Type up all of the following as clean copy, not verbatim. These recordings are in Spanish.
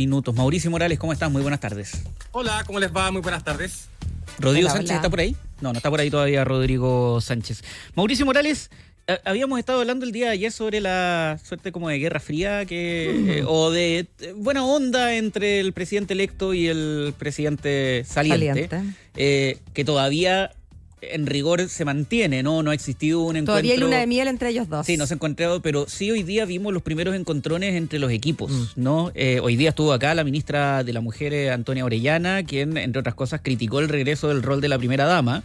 Minutos. Mauricio Morales, ¿cómo estás? Muy buenas tardes. Hola, ¿cómo les va? Muy buenas tardes. ¿Rodrigo Hola, Sánchez hola. está por ahí? No está por ahí todavía Rodrigo Sánchez. Mauricio Morales, habíamos estado hablando el día de ayer sobre la suerte como de guerra fría o de buena onda entre el presidente electo y el presidente saliente. Que todavía en rigor se mantiene, ¿no? No ha existido un encuentro. Todavía hay luna de miel entre ellos dos. Sí, no se ha encontrado, pero sí hoy día vimos los primeros encontrones entre los equipos, ¿no? Hoy día estuvo acá la ministra de la Mujer, Antonia Orellana, quien, entre otras cosas, criticó el regreso del rol de la primera dama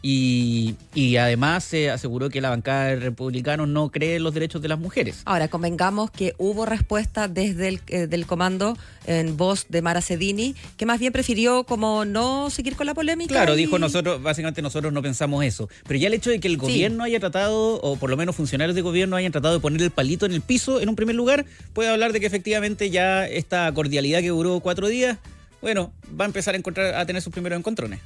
y además se aseguró que la bancada de republicanos no cree en los derechos de las mujeres. Ahora, convengamos que hubo respuesta desde el del comando en voz de Mara Cedini, que más bien prefirió como no seguir con la polémica. Claro, dijo básicamente nosotros no pensamos eso. Pero ya el hecho de que el gobierno haya tratado, o por lo menos funcionarios de gobierno hayan tratado de poner el palito en el piso en un primer lugar, puede hablar de que efectivamente ya esta cordialidad que duró 4 días, bueno, va a empezar a tener sus primeros encontrones.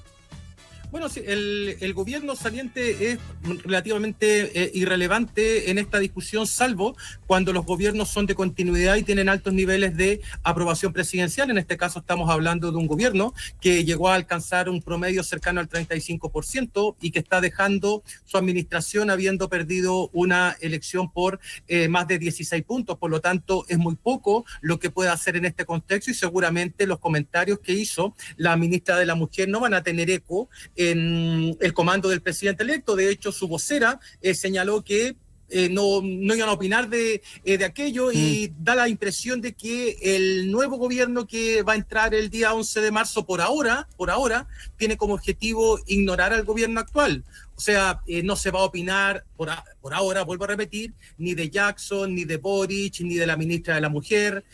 Bueno, sí, el gobierno saliente es relativamente irrelevante en esta discusión, salvo cuando los gobiernos son de continuidad y tienen altos niveles de aprobación presidencial. En este caso estamos hablando de un gobierno que llegó a alcanzar un promedio cercano al 35% y que está dejando su administración habiendo perdido una elección por más de 16 puntos. Por lo tanto, es muy poco lo que puede hacer en este contexto y seguramente los comentarios que hizo la ministra de la Mujer no van a tener eco en el comando del presidente electo. De hecho, su vocera señaló que no iban a opinar de aquello y da la impresión de que el nuevo gobierno que va a entrar el día 11 de marzo por ahora, tiene como objetivo ignorar al gobierno actual. O sea, no se va a opinar por ahora, vuelvo a repetir, ni de Jackson, ni de Boric, ni de la ministra de la Mujer.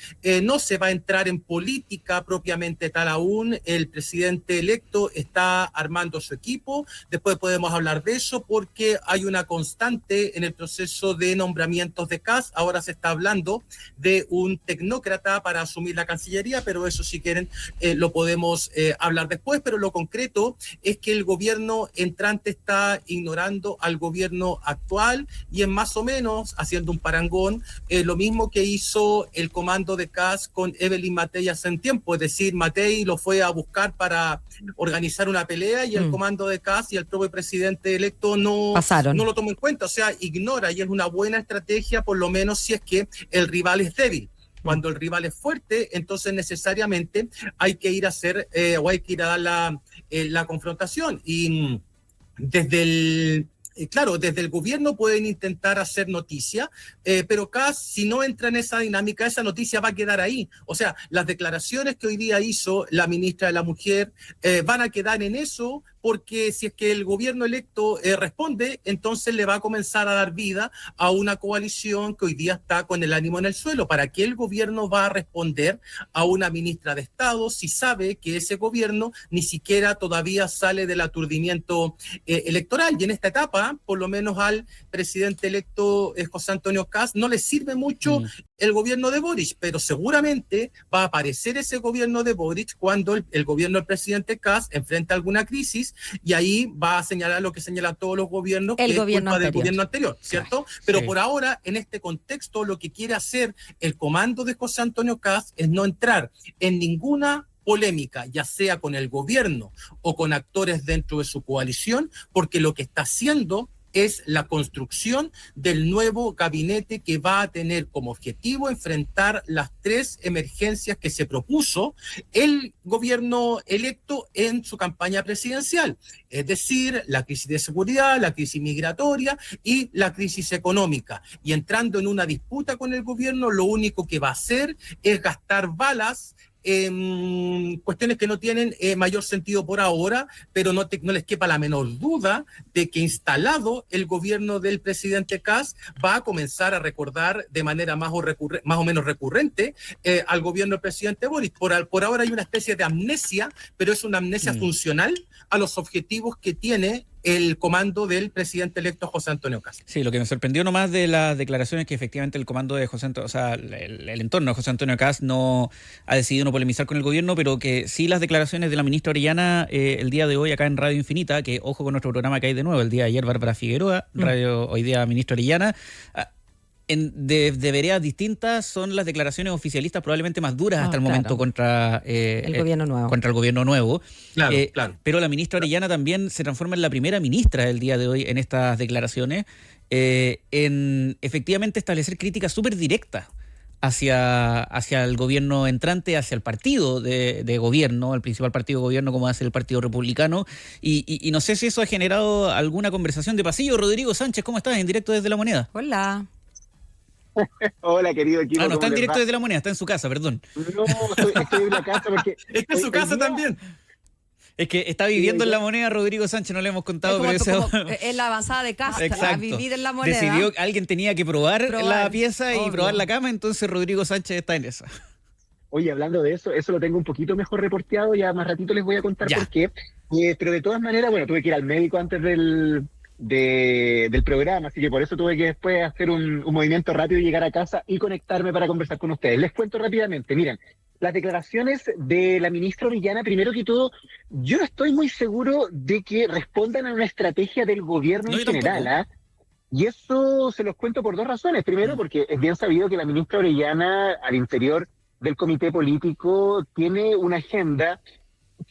No se va a entrar en política propiamente tal aún. El presidente electo está armando su equipo. Después podemos hablar de eso porque hay una constante en el proceso de nombramientos de Kast. Ahora se está hablando de un tecnócrata para asumir la Cancillería, pero eso si quieren lo podemos hablar después. Pero lo concreto es que el gobierno entrante está ignorando al gobierno actual y es más o menos, haciendo un parangón, lo mismo que hizo el comando de Kast con Evelyn Matei hace un tiempo. Es decir, Matei lo fue a buscar para organizar una pelea y el comando de Kast y el propio presidente electo no lo tomó en cuenta, o sea, ignora, y es una buena estrategia, por lo menos si es que el rival es débil. Cuando el rival es fuerte, entonces necesariamente hay que ir a hacer hay que ir a dar la confrontación. Y desde el gobierno pueden intentar hacer noticia, pero Kast, si no entra en esa dinámica, esa noticia va a quedar ahí. O sea, las declaraciones que hoy día hizo la ministra de la Mujer van a quedar en eso, porque si es que el gobierno electo responde, entonces le va a comenzar a dar vida a una coalición que hoy día está con el ánimo en el suelo. ¿Para qué el gobierno va a responder a una ministra de Estado si sabe que ese gobierno ni siquiera todavía sale del aturdimiento electoral? Y en esta etapa, por lo menos al presidente electo José Antonio Kast, no le sirve mucho el gobierno de Boric, pero seguramente va a aparecer ese gobierno de Boric cuando el gobierno del presidente Kast enfrenta alguna crisis, y ahí va a señalar lo que señalan todos los gobiernos, que es culpa del gobierno anterior, ¿cierto? Pero por ahora, en este contexto, lo que quiere hacer el comando de José Antonio Kast es no entrar en ninguna polémica, ya sea con el gobierno o con actores dentro de su coalición, porque lo que está haciendo es la construcción del nuevo gabinete que va a tener como objetivo enfrentar las 3 emergencias que se propuso el gobierno electo en su campaña presidencial, es decir, la crisis de seguridad, la crisis migratoria y la crisis económica. Y entrando en una disputa con el gobierno, lo único que va a hacer es gastar balas cuestiones que no tienen mayor sentido por ahora, pero no les quepa la menor duda de que instalado el gobierno del presidente Kast va a comenzar a recordar de manera más o menos recurrente al gobierno del presidente Boric. Por ahora hay una especie de amnesia, pero es una amnesia funcional a los objetivos que tiene el comando del presidente electo José Antonio Kast. Sí, lo que me sorprendió nomás de las declaraciones es que efectivamente el comando de José Antonio, o sea, el entorno de José Antonio Kast no ha decidido no polemizar con el gobierno, pero que sí las declaraciones de la ministra Orellana el día de hoy acá en Radio Infinita, que ojo con nuestro programa que hay de nuevo, el día de ayer Bárbara Figueroa, hoy día ministra Orellana, de veredas distintas son las declaraciones oficialistas probablemente más duras hasta el momento claro. contra El gobierno nuevo. Contra el gobierno nuevo. Claro, claro. Pero la ministra Orellana también se transforma en la primera ministra del día de hoy en estas declaraciones, en efectivamente establecer críticas súper directas hacia el gobierno entrante, hacia el partido de gobierno, el principal partido de gobierno como hace el Partido Republicano, y no sé si eso ha generado alguna conversación de pasillo. Rodrigo Sánchez, ¿cómo estás? En directo desde La Moneda. Hola. Hola, querido equipo. No está en directo desde La Moneda, está en su casa, perdón. No, estoy en la casa porque... Es que en su casa también. Es que está viviendo en La Moneda Rodrigo Sánchez, no le hemos contado, pero es la avanzada de casa, exacto. A vivir en La Moneda. Decidió que alguien tenía que probar la pieza obvio. Y probar la cama, entonces Rodrigo Sánchez está en esa. Oye, hablando de eso lo tengo un poquito mejor reporteado, ya más ratito les voy a contar por qué. Pero de todas maneras, bueno, tuve que ir al médico antes del programa, así que por eso tuve que después hacer un movimiento rápido y llegar a casa y conectarme para conversar con ustedes. Les cuento rápidamente, miren, las declaraciones de la ministra Orellana, primero que todo, yo no estoy muy seguro de que respondan a una estrategia del gobierno en general, y eso se los cuento por dos razones. Primero, porque es bien sabido que la ministra Orellana, al interior del comité político, tiene una agenda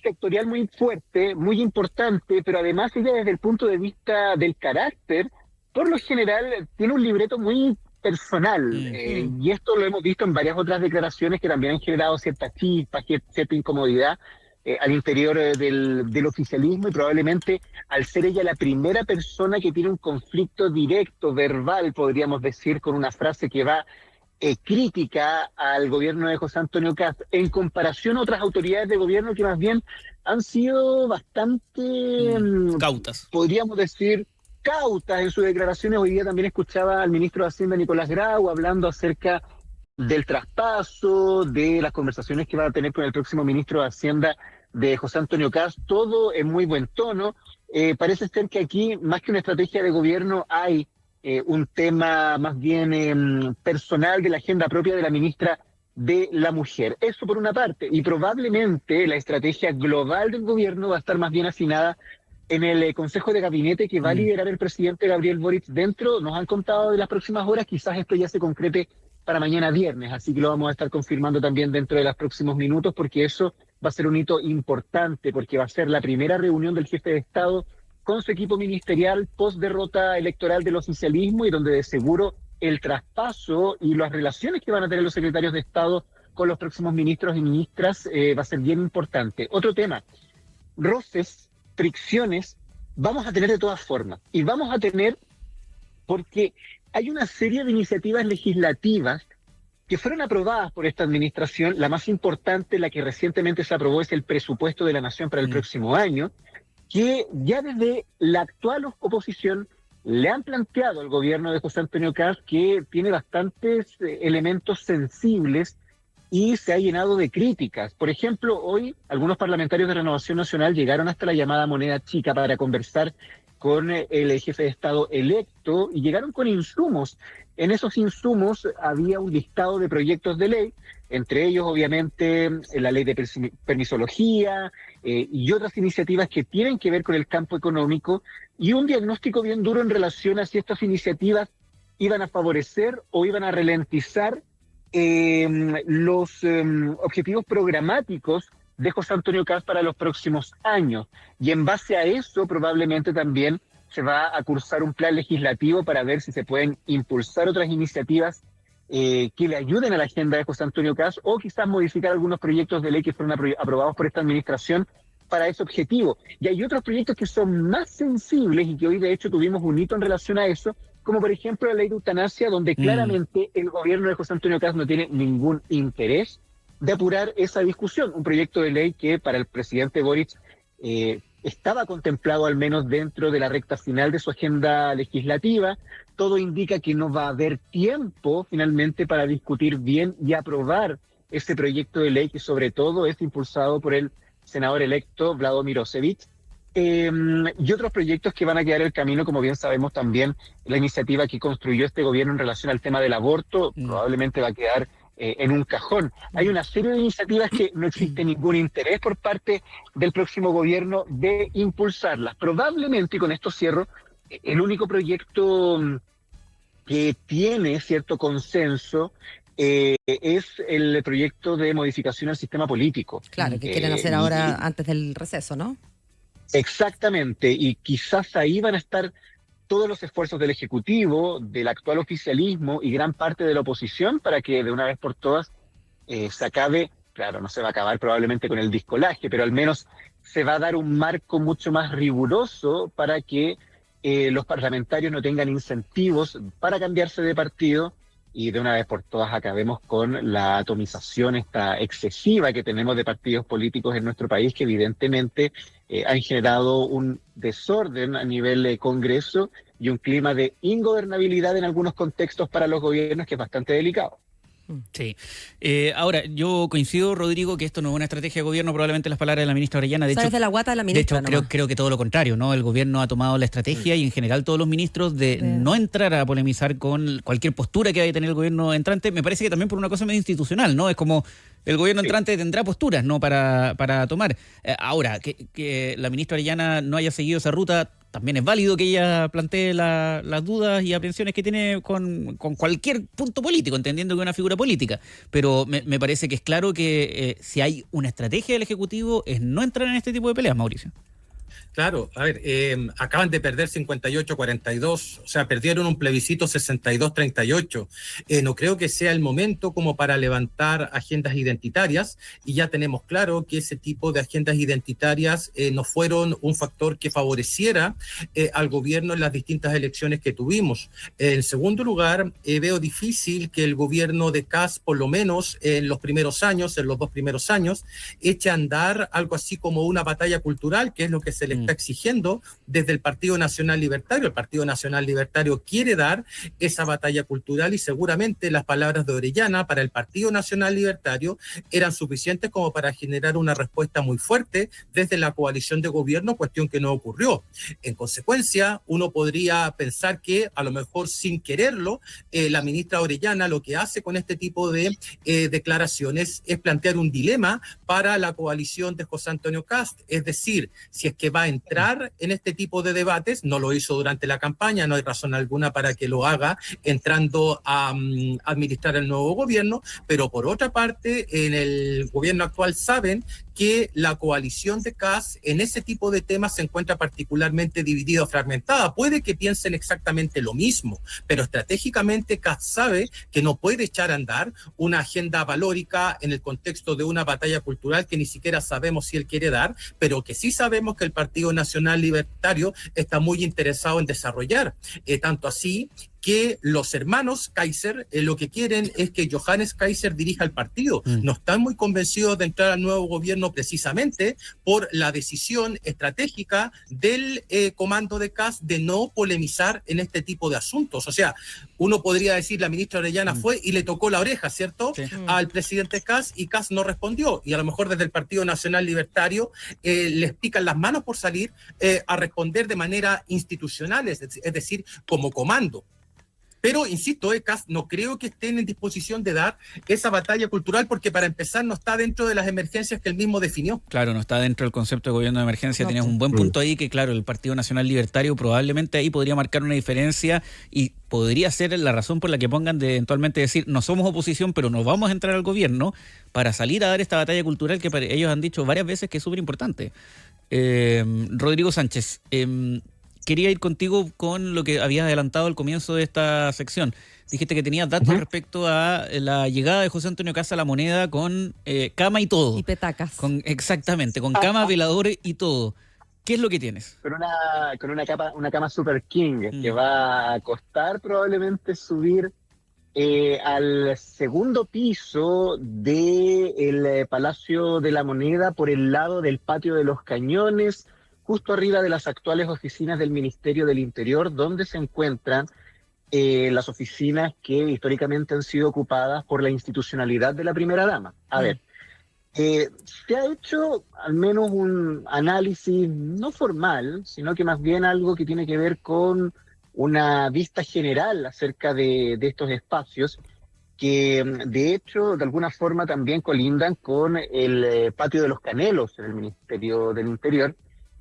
sectorial muy fuerte, muy importante, pero además ella desde el punto de vista del carácter, por lo general tiene un libreto muy personal, y esto lo hemos visto en varias otras declaraciones que también han generado cierta chispa, cierta incomodidad al interior del oficialismo, y probablemente al ser ella la primera persona que tiene un conflicto directo, verbal, podríamos decir, con una frase que va crítica al gobierno de José Antonio Kast, en comparación a otras autoridades de gobierno que más bien han sido bastante cautas, podríamos decir cautas en sus declaraciones. Hoy día también escuchaba al ministro de Hacienda, Nicolás Grau, hablando acerca del traspaso, de las conversaciones que va a tener con el próximo ministro de Hacienda de José Antonio Kast, todo en muy buen tono. Parece ser que aquí, más que una estrategia de gobierno, hay un tema más bien personal de la agenda propia de la ministra de la Mujer. Eso por una parte, y probablemente la estrategia global del gobierno va a estar más bien afinada en el Consejo de Gabinete que va a liderar el presidente Gabriel Boric dentro, nos han contado de las próximas horas, quizás esto ya se concrete para mañana viernes, así que lo vamos a estar confirmando también dentro de los próximos minutos, porque eso va a ser un hito importante, porque va a ser la primera reunión del jefe de Estado con su equipo ministerial post derrota electoral del oficialismo, y donde de seguro el traspaso y las relaciones que van a tener los secretarios de Estado con los próximos ministros y ministras va a ser bien importante. Otro tema, roces, fricciones, vamos a tener de todas formas, y vamos a tener porque hay una serie de iniciativas legislativas que fueron aprobadas por esta administración. La más importante, la que recientemente se aprobó, es el presupuesto de la Nación para el próximo año, que ya desde la actual oposición le han planteado al gobierno de José Antonio Kast que tiene bastantes elementos sensibles y se ha llenado de críticas. Por ejemplo, hoy algunos parlamentarios de Renovación Nacional llegaron hasta la llamada Moneda Chica para conversar con el jefe de Estado electo, y llegaron con insumos. En esos insumos había un listado de proyectos de ley, entre ellos obviamente la ley de permisología y otras iniciativas que tienen que ver con el campo económico, y un diagnóstico bien duro en relación a si estas iniciativas iban a favorecer o iban a ralentizar los objetivos programáticos de José Antonio Kast para los próximos años. Y en base a eso probablemente también se va a cursar un plan legislativo para ver si se pueden impulsar otras iniciativas que le ayuden a la agenda de José Antonio Kast, o quizás modificar algunos proyectos de ley que fueron aprobados por esta administración para ese objetivo. Y hay otros proyectos que son más sensibles y que hoy de hecho tuvimos un hito en relación a eso, como por ejemplo la ley de eutanasia, donde claramente el gobierno de José Antonio Kast no tiene ningún interés de apurar esa discusión. Un proyecto de ley que para el presidente Boric estaba contemplado al menos dentro de la recta final de su agenda legislativa. Todo indica que no va a haber tiempo finalmente para discutir bien y aprobar ese proyecto de ley, que sobre todo es impulsado por el senador electo Vlado Mirosevic. Y otros proyectos que van a quedar en el camino, como bien sabemos también, la iniciativa que construyó este gobierno en relación al tema del aborto probablemente va a quedar en un cajón. Hay una serie de iniciativas que no existe ningún interés por parte del próximo gobierno de impulsarlas. Probablemente, y con esto cierro, el único proyecto que tiene cierto consenso es el proyecto de modificación al sistema político. Claro, que quieren hacer ahora antes del receso, ¿no? Exactamente, y quizás ahí van a estar todos los esfuerzos del Ejecutivo, del actual oficialismo y gran parte de la oposición para que de una vez por todas se acabe, claro, no se va a acabar probablemente con el discolaje, pero al menos se va a dar un marco mucho más riguroso para que los parlamentarios no tengan incentivos para cambiarse de partido y de una vez por todas acabemos con la atomización esta excesiva que tenemos de partidos políticos en nuestro país, que evidentemente han generado un desorden a nivel Congreso y un clima de ingobernabilidad en algunos contextos para los gobiernos que es bastante delicado. Sí. Ahora, yo coincido, Rodrigo, que esto no es una estrategia de gobierno, probablemente las palabras de la ministra Orellana. De hecho, de la guata de la ministra. De hecho, creo que todo lo contrario, ¿no? El gobierno ha tomado la estrategia y en general todos los ministros de no entrar a polemizar con cualquier postura que vaya a tener el gobierno entrante. Me parece que también por una cosa medio institucional, ¿no? Es como el gobierno entrante tendrá posturas, ¿no? Para tomar. Ahora, que la ministra Orellana no haya seguido esa ruta, también es válido que ella plantee las dudas y aprensiones que tiene con cualquier punto político, entendiendo que es una figura política. Pero me parece que es claro que si hay una estrategia del Ejecutivo es no entrar en este tipo de peleas, Mauricio. Claro, a ver, acaban de perder 58-42, o sea, perdieron un plebiscito 62-38. No creo que sea el momento como para levantar agendas identitarias, y ya tenemos claro que ese tipo de agendas identitarias no fueron un factor que favoreciera al gobierno en las distintas elecciones que tuvimos. En segundo lugar, veo difícil que el gobierno de Kast, por lo menos en los dos primeros años, eche a andar algo así como una batalla cultural, que es lo que se le está exigiendo desde el Partido Nacional Libertario. El Partido Nacional Libertario quiere dar esa batalla cultural y seguramente las palabras de Orellana para el Partido Nacional Libertario eran suficientes como para generar una respuesta muy fuerte desde la coalición de gobierno, cuestión que no ocurrió. En consecuencia, uno podría pensar que a lo mejor sin quererlo, la ministra Orellana lo que hace con este tipo de declaraciones es plantear un dilema para la coalición de José Antonio Kast, es decir, si es que va a entrar en este tipo de debates, no lo hizo durante la campaña, no hay razón alguna para que lo haga entrando a administrar el nuevo gobierno, pero por otra parte, en el gobierno actual saben que la coalición de Kast en ese tipo de temas se encuentra particularmente dividida o fragmentada. Puede que piensen exactamente lo mismo, pero estratégicamente Kast sabe que no puede echar a andar una agenda valórica en el contexto de una batalla cultural que ni siquiera sabemos si él quiere dar, pero que sí sabemos que el Partido Nacional Libertario está muy interesado en desarrollar. Tanto así que los hermanos Kaiser lo que quieren es que Johannes Kaiser dirija el partido. No están muy convencidos de entrar al nuevo gobierno precisamente por la decisión estratégica del comando de Kast de no polemizar en este tipo de asuntos. O sea, uno podría decir la ministra Orellana fue y le tocó la oreja, ¿cierto? Sí. Al presidente Kast, y Kast no respondió. Y a lo mejor desde el Partido Nacional Libertario les pican las manos por salir a responder de manera institucional, es decir, como comando. Pero, insisto, Kast no creo que estén en disposición de dar esa batalla cultural porque, para empezar, no está dentro de las emergencias que él mismo definió. Claro, no está dentro del concepto de gobierno de emergencia. No, tenías un buen punto ahí que, claro, el Partido Nacional Libertario probablemente ahí podría marcar una diferencia y podría ser la razón por la que pongan de eventualmente decir no somos oposición, pero nos vamos a entrar al gobierno para salir a dar esta batalla cultural que ellos han dicho varias veces que es súper importante. Rodrigo Sánchez, quería ir contigo con lo que habías adelantado al comienzo de esta sección. Dijiste que tenías datos respecto a la llegada de José Antonio Kast a La Moneda con cama y todo. Y petacas. Exactamente, con cama, velador y todo. ¿Qué es lo que tienes? Con una cama Super King que va a costar probablemente subir al segundo piso del Palacio de la Moneda por el lado del Patio de los Cañones, justo arriba de las actuales oficinas del Ministerio del Interior, donde se encuentran las oficinas que históricamente han sido ocupadas por la institucionalidad de la primera dama. A ver, se ha hecho al menos un análisis no formal, sino que más bien algo que tiene que ver con una vista general acerca de estos espacios, que de hecho de alguna forma también colindan con el Patio de los Canelos en el Ministerio del Interior.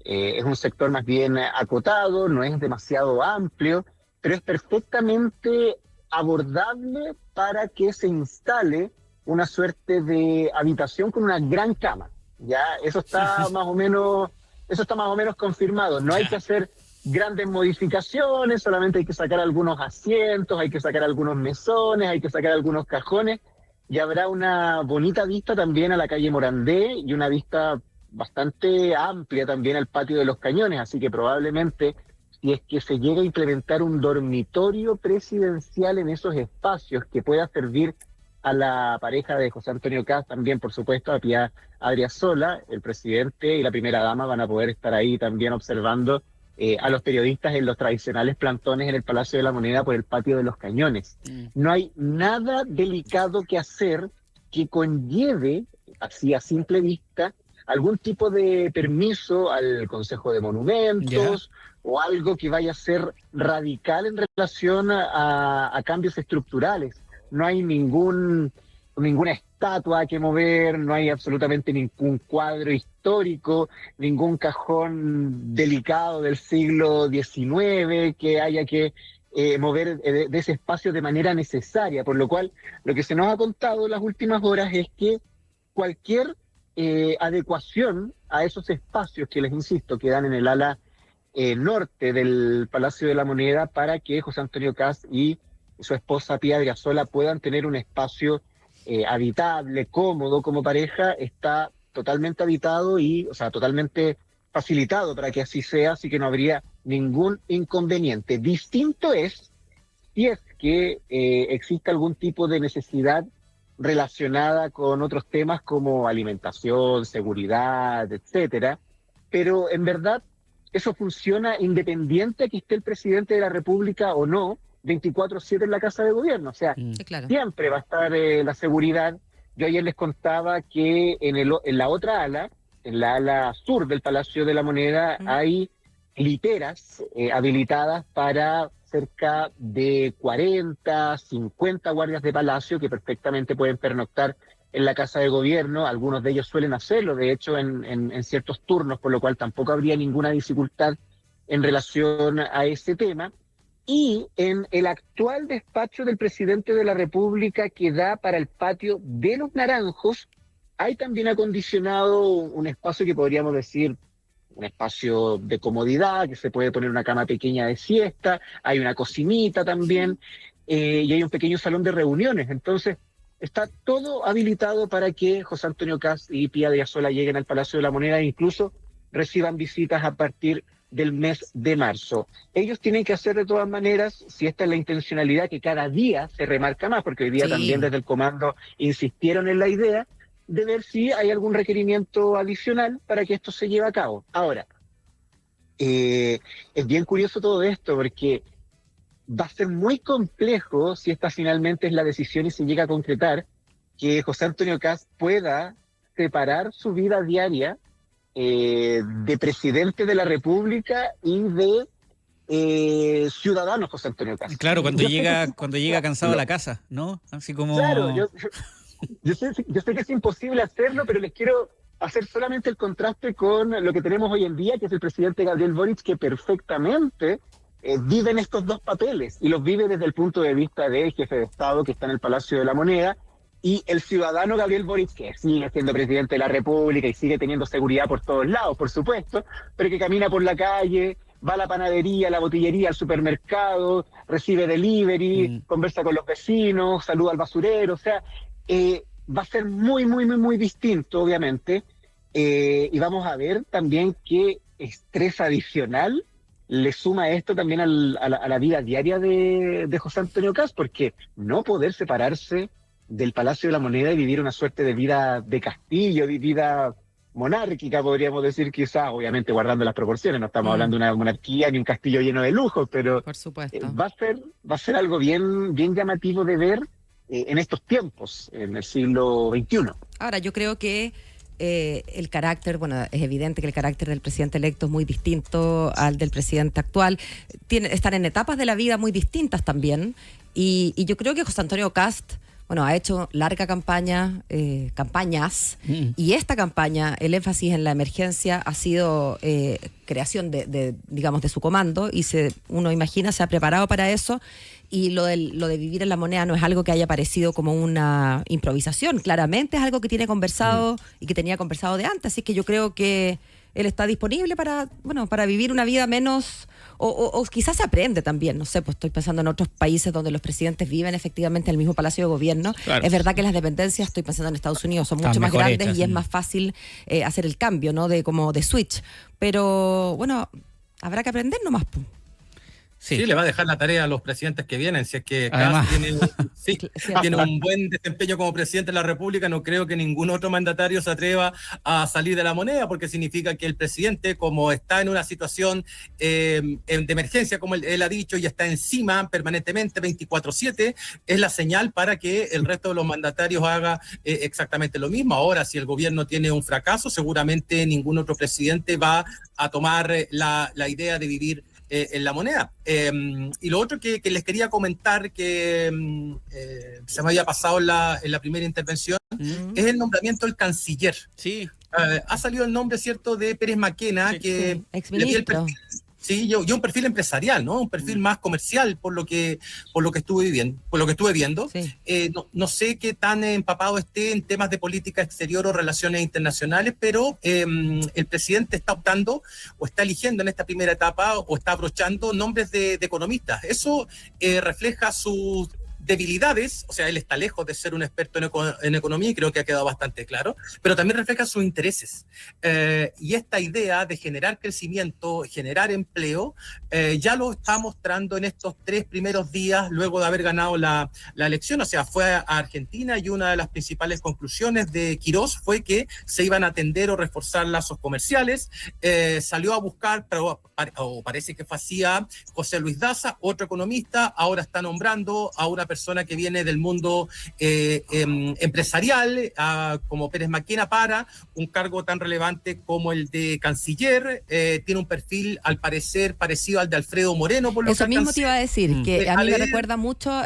Es un sector más bien acotado, no es demasiado amplio, pero es perfectamente abordable para que se instale una suerte de habitación con una gran cama. Ya, eso está más o menos confirmado. No hay que hacer grandes modificaciones, solamente hay que sacar algunos asientos, hay que sacar algunos mesones, hay que sacar algunos cajones, y habrá una bonita vista también a la calle Morandé y una vista bastante amplia también al patio de los Cañones, así que probablemente si es que se llega a implementar un dormitorio presidencial en esos espacios que pueda servir a la pareja de José Antonio Kast, también por supuesto a Pía Adriasola, el presidente y la primera dama van a poder estar ahí también observando a los periodistas en los tradicionales plantones en el Palacio de la Moneda por el patio de los Cañones. No hay nada delicado que hacer que conlleve, así a simple vista, algún tipo de permiso al Consejo de Monumentos o algo que vaya a ser radical en relación a cambios estructurales. No hay ninguna estatua que mover, no hay absolutamente ningún cuadro histórico, ningún cajón delicado del siglo XIX que haya que mover de ese espacio de manera necesaria, por lo cual lo que se nos ha contado en las últimas horas es que cualquier adecuación a esos espacios que, les insisto, quedan en el ala norte del Palacio de la Moneda para que José Antonio Kast y su esposa Pía Adriasola puedan tener un espacio habitable, cómodo como pareja, está totalmente habitado y, o sea, totalmente facilitado para que así sea, así que no habría ningún inconveniente. Distinto es si es que existe algún tipo de necesidad relacionada con otros temas como alimentación, seguridad, etcétera, pero en verdad eso funciona independiente a que esté el presidente de la República o no, 24/7 en la Casa de Gobierno, o sea, claro, siempre va a estar la seguridad. Yo ayer les contaba que en la otra ala, en la ala sur del Palacio de la Moneda, hay literas habilitadas para cerca de 40, 50 guardias de palacio que perfectamente pueden pernoctar en la Casa de Gobierno. Algunos de ellos suelen hacerlo, de hecho, en ciertos turnos, por lo cual tampoco habría ninguna dificultad en relación a ese tema. Y en el actual despacho del presidente de la República que da para el patio de los Naranjos, hay también acondicionado un espacio que podríamos decir un espacio de comodidad, que se puede poner una cama pequeña de siesta, hay una cocinita también, y hay un pequeño salón de reuniones. Entonces, está todo habilitado para que José Antonio Kast y Pía Adriasola lleguen al Palacio de la Moneda e incluso reciban visitas a partir del mes de marzo. Ellos tienen que hacer de todas maneras, si esta es la intencionalidad que cada día se remarca más, porque hoy día también desde el comando insistieron en la idea, de ver si hay algún requerimiento adicional para que esto se lleve a cabo. Ahora, es bien curioso todo esto, porque va a ser muy complejo, si esta finalmente es la decisión y se llega a concretar, que José Antonio Kast pueda separar su vida diaria de presidente de la República y de ciudadano José Antonio Kast. Claro, cuando llega cansado a la casa, ¿no? Así como... Claro, yo sé que es imposible hacerlo, pero les quiero hacer solamente el contraste con lo que tenemos hoy en día, que es el presidente Gabriel Boric, que perfectamente vive en estos dos papeles, y los vive desde el punto de vista del jefe de Estado que está en el Palacio de la Moneda, y el ciudadano Gabriel Boric, que sigue siendo presidente de la República y sigue teniendo seguridad por todos lados, por supuesto, pero que camina por la calle, va a la panadería, a la botillería, al supermercado, recibe delivery, conversa con los vecinos, saluda al basurero, o sea, va a ser muy, muy, muy, muy distinto, obviamente, y vamos a ver también qué estrés adicional le suma esto también a la vida diaria de José Antonio Kast, porque no poder separarse del Palacio de la Moneda y vivir una suerte de vida de castillo, de vida monárquica, podríamos decir, quizás, obviamente guardando las proporciones, no estamos hablando de una monarquía ni un castillo lleno de lujos, pero por supuesto. Va a ser algo bien, bien llamativo de ver en estos tiempos, en el siglo XXI. Ahora, yo creo que el carácter, bueno, es evidente que el carácter del presidente electo es muy distinto al del presidente actual. Están en etapas de la vida muy distintas también. Y yo creo que José Antonio Kast, bueno, ha hecho larga campañas, y esta campaña, el énfasis en la emergencia ha sido creación digamos, de su comando, y uno imagina, se ha preparado para eso. Y lo de vivir en la moneda no es algo que haya parecido como una improvisación, claramente es algo que tiene conversado y que tenía conversado de antes, así que yo creo que él está disponible para vivir una vida menos, o quizás se aprende también, no sé, pues estoy pensando en otros países donde los presidentes viven efectivamente en el mismo palacio de gobierno. Claro. Es verdad que las dependencias, estoy pensando en Estados Unidos, son mucho más grandes hechas, y es más fácil hacer el cambio, ¿no? De switch, pero bueno, habrá que aprender nomás, pues. Sí, le va a dejar la tarea a los presidentes que vienen. Si es que Kast tiene un buen desempeño como presidente de la República, no creo que ningún otro mandatario se atreva a salir de la moneda, porque significa que el presidente, como está en una situación de emergencia, como él ha dicho, y está encima permanentemente 24/7, es la señal para que el resto de los mandatarios haga exactamente lo mismo. Ahora, si el gobierno tiene un fracaso, seguramente ningún otro presidente va a tomar la idea de vivir en la moneda. Y lo otro que les quería comentar, que se me había pasado en la primera intervención, es el nombramiento del canciller. Sí. Ha salido el nombre, ¿cierto?, de Pérez Maquena, que le di el perfil. Sí, yo un perfil empresarial, ¿no? Un perfil más comercial, por lo que estuve viendo. Sí. No sé qué tan empapado esté en temas de política exterior o relaciones internacionales, pero el presidente está optando o está eligiendo en esta primera etapa o está abrochando nombres de economistas. Eso refleja sus debilidades, o sea, él está lejos de ser un experto en economía, y creo que ha quedado bastante claro, pero también refleja sus intereses. Y esta idea de generar crecimiento, generar empleo, ya lo está mostrando en estos 3 primeros días luego de haber ganado la elección. O sea, fue a Argentina, y una de las principales conclusiones de Quirós fue que se iban a atender o reforzar lazos comerciales. Salió a buscar, o parece que fue así, a José Luis Daza, otro economista. Ahora está nombrando a una persona que viene del mundo empresarial, como Pérez Maquena, para un cargo tan relevante como el de canciller. Tiene un perfil, al parecer, parecido al de Alfredo Moreno. Por lo Eso que mismo te iba a decir, que a mí me recuerda mucho,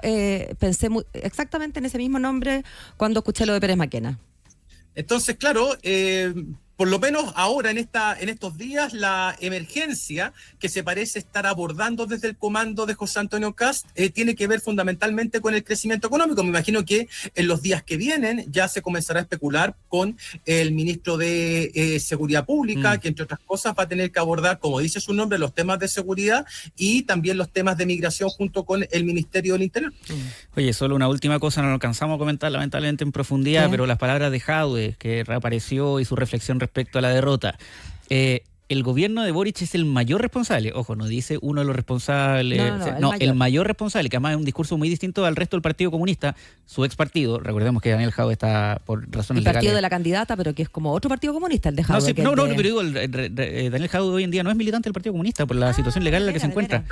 pensé exactamente en ese mismo nombre cuando escuché lo de Pérez Maquena. Entonces, claro, por lo menos ahora en estos días, la emergencia que se parece estar abordando desde el comando de José Antonio Kast tiene que ver fundamentalmente con el crecimiento económico. Me imagino que en los días que vienen ya se comenzará a especular con el ministro de Seguridad Pública, que entre otras cosas va a tener que abordar, como dice su nombre, los temas de seguridad y también los temas de migración junto con el Ministerio del Interior. Oye, solo una última cosa, no lo alcanzamos a comentar lamentablemente en profundidad, pero las palabras de Jadwe, que reapareció, y su reflexión respecto a la derrota. El gobierno de Boric es el mayor responsable. Ojo, no dice uno de los responsables. El mayor responsable, que además es un discurso muy distinto al resto del Partido Comunista, su ex partido. Recordemos que Daniel Jadwe está por razones legales. El partido de la candidata, pero que es como otro partido comunista, el de Jadwe. Pero digo, Daniel Jadwe hoy en día no es militante del Partido Comunista por la situación legal en la que se encuentra.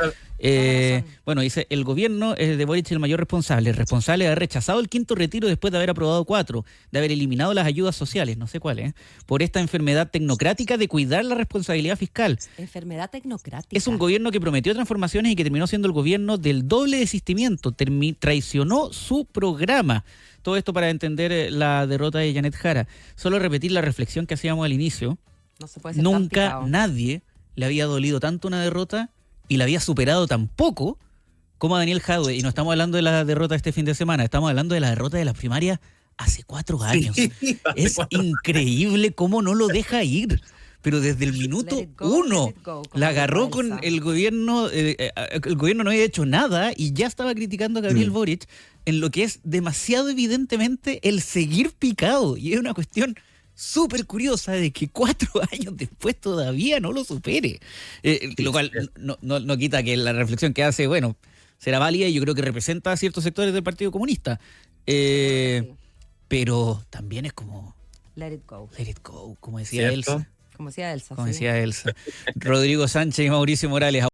Bueno, dice, el gobierno de Boric es el mayor responsable de haber rechazado el 5º retiro después de haber aprobado 4, de haber eliminado las ayudas sociales, no sé cuáles, por esta enfermedad tecnocrática de cuidar la responsabilidad fiscal. Enfermedad tecnocrática. Es un gobierno que prometió transformaciones y que terminó siendo el gobierno del doble desistimiento. Traicionó su programa. Todo esto para entender la derrota de Janet Jara. Solo repetir la reflexión que hacíamos al inicio. No se puede ser Nunca nadie le había dolido tanto una derrota y la había superado tan poco como a Daniel Jadwe. Y no estamos hablando de la derrota de este fin de semana, estamos hablando de la derrota de las primarias hace 4 años. Es increíble cómo no lo deja ir. Pero desde el minuto 1 la agarró con el gobierno. El gobierno no había hecho nada y ya estaba criticando a Gabriel Boric en lo que es demasiado evidentemente el seguir picado. Y es una cuestión súper curiosa de que 4 años después todavía no lo supere. Lo cual no quita que la reflexión que hace, bueno, será válida, y yo creo que representa a ciertos sectores del Partido Comunista. Pero también es como... Let it go. Let it go, como decía Elsa. Como decía Elsa. Como decía Elsa. Rodrigo Sánchez y Mauricio Morales.